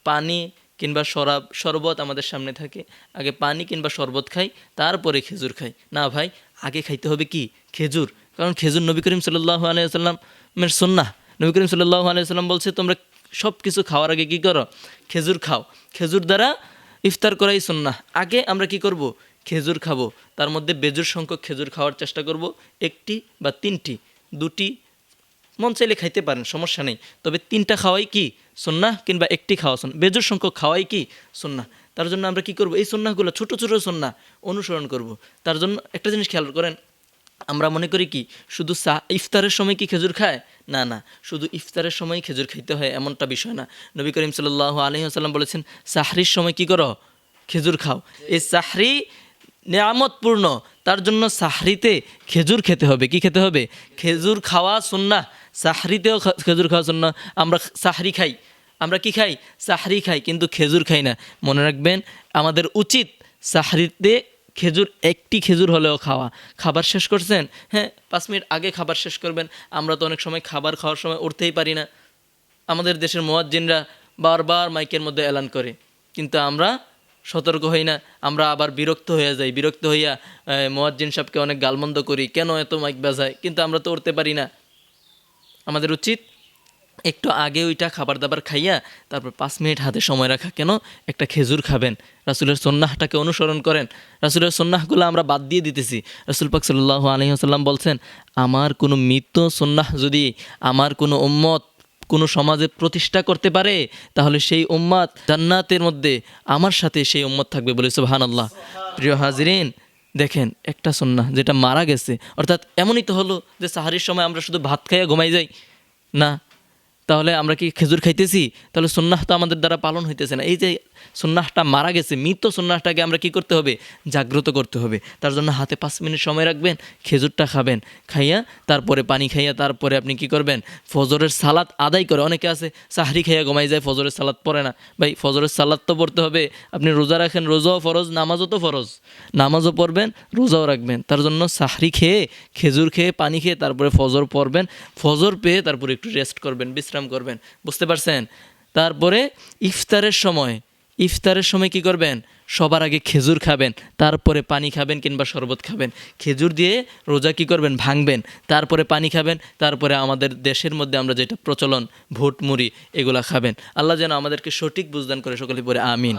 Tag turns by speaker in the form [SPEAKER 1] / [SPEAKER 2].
[SPEAKER 1] পানি কিংবা শরবত আমাদের সামনে থাকে, আগে পানি কিংবা শরবত খাই, তারপরে খেজুর খাই। না ভাই, আগে খাইতে হবে কি? খেজুর। কারণ খেজুর নবী করিম সাল্লাল্লাহু আলাইহি ওয়াসাল্লামের সুন্নাহ। নবী করিম সাল্লাল্লাহু আলাইহি ওয়াসাল্লাম বলছে, তোমরা সব কিছু খাওয়ার আগে কী করো? খেজুর খাও। খেজুর দ্বারা ইফতার করাই সুন্নাহ। আগে আমরা কি করব? খেজুর খাবো। তার মধ্যে বেজোর সংখ্যক খেজুর খাওয়ার চেষ্টা করব, একটি বা তিনটি, দুটি মন চাইলে খাইতে পারেন, সমস্যা নেই। তবে তিনটা খাওয়াই কি সুন্নাহ, কিংবা একটি খাওয়া সুন্নাহ, বেজোর সংখ্যক খাওয়াই কি সুন্নাহ। তার জন্য আমরা কি করব? এই সুন্নাহগুলো ছোটো ছোটো সুন্নাহ অনুসরণ করব। তার জন্য একটা জিনিস খেয়াল করেন, আমরা মনে করি কি শুধু ইফতারের সময় কি খেজুর খায়? না না, শুধু ইফতারের সময় খেজুর খাইতে হয় এমনটা বিষয় না। নবী করিম সাল্লাল্লাহু আলাইহি ওয়াসাল্লাম বলেছেন, সাহরির সময় কি করো? খেজুর খাও। এই সাহরি নেয়ামতপূর্ণ, তার জন্য সাহরিতে খেজুর খেতে হবে। কি খেতে হবে? খেজুর খাওয়া সুন্নাহ। সাহরিতেও খেজুর খাওয়া সুন্নাহ। আমরা সাহরি খাই, আমরা কি খাই? সাহরি খাই, কিন্তু খেজুর খাই না। মনে রাখবেন, আমাদের উচিত সাহরিতে খেজুর, একটি খেজুর হলেও খাওয়া। খাবার শেষ করছেন, হ্যাঁ 5 মিনিট আগে খাবার শেষ করবেন। আমরা তো অনেক সময় খাবার খাওয়ার সময় উঠতেই পারি না। আমাদের দেশের মুয়াজ্জিনরা বারবার মাইকের মধ্যে এলান করে, কিন্তু আমরা সতর্ক হই না। আমরা আবার বিরক্ত হয়ে যাই, বিরক্ত হইয়া মুয়াজ্জিন সাহেবকে অনেক গালমন্দ করি, কেন এত মাইক বাজায়, কিন্তু আমরা তো উঠতে পারি না। আমাদের উচিত একটু আগে ওইটা খাবার দাবার খাইয়া তারপর 5 মিনিট হাতে সময় রাখা। কেন? একটা খেজুর খাবেন। রাসূলের সুন্নাহটাকে অনুসরণ করেন। রাসূলের সুন্নাহগুলো আমরা বাদ দিয়ে দিতেছি। রাসূল পাক সাল্লাল্লাহু আলাইহি ওয়াসাল্লাম বলছেন, আমার কোনো মৃত সুন্নাহ যদি আমার কোনো উম্মত কোনো সমাজে প্রতিষ্ঠা করতে পারে, তাহলে সেই উম্মত জান্নাতের মধ্যে আমার সাথে সেই উম্মত থাকবে, বলে সুবহানাল্লাহ। প্রিয় হাজরিন, দেখেন একটা সুন্নাহ যেটা মারা গেছে, অর্থাৎ এমনই তো হলো যে সাহারির সময় আমরা শুধু ভাত খাইয়া ঘুমাই যাই না, তাহলে আমরা কি খেজুর খাইতেছি? তাহলে সুন্নাহ তো আমাদের দ্বারা পালন হইতেছে না। এই যে সুন্নাহটা মারা গেছে, মৃত সুন্নাহটাকে আমরা কি করতে হবে? জাগ্রত করতে হবে। তার জন্য হাতে 5 মিনিট সময় রাখবেন, খেজুরটা খাবেন, খাইয়া তারপরে পানি খাইয়া তারপরে আপনি কি করবেন? ফজরের সালাত আদায় করে। অনেকে আছে সাহরি খাইয়া ঘুমাই যায়, ফজরের সালাত পড়ে না। ভাই, ফজরের সালাত তো পড়তে হবে। আপনি রোজা রাখেন, রোজাও ফরজ, নামাজও তো ফরজ। নামাজও পড়বেন, রোজাও রাখবেন। তার জন্য সাহরি খেয়ে, খেজুর খেয়ে, পানি খেয়ে তারপরে ফজর পড়বেন। ফজর পেয়ে তারপরে একটু রেস্ট করবেন, বিশ্রাম করবেন। বুঝতে পারছেন? তারপরে ইফতারের সময় কি করবেন? সবার আগে খেজুর খাবেন, তারপরে পানি খাবেন কিংবা শরবত খাবেন। খেজুর দিয়ে রোজা কি করবেন? ভাঙবেন, তারপরে পানি খাবেন, তারপরে আমাদের দেশের মধ্যে আমরা যেটা প্রচলন ভুট মুড়ি, এগুলা খাবেন। আল্লাহ যেন আমাদেরকে সঠিক বুঝদান করে। সকলে পরে আমিন।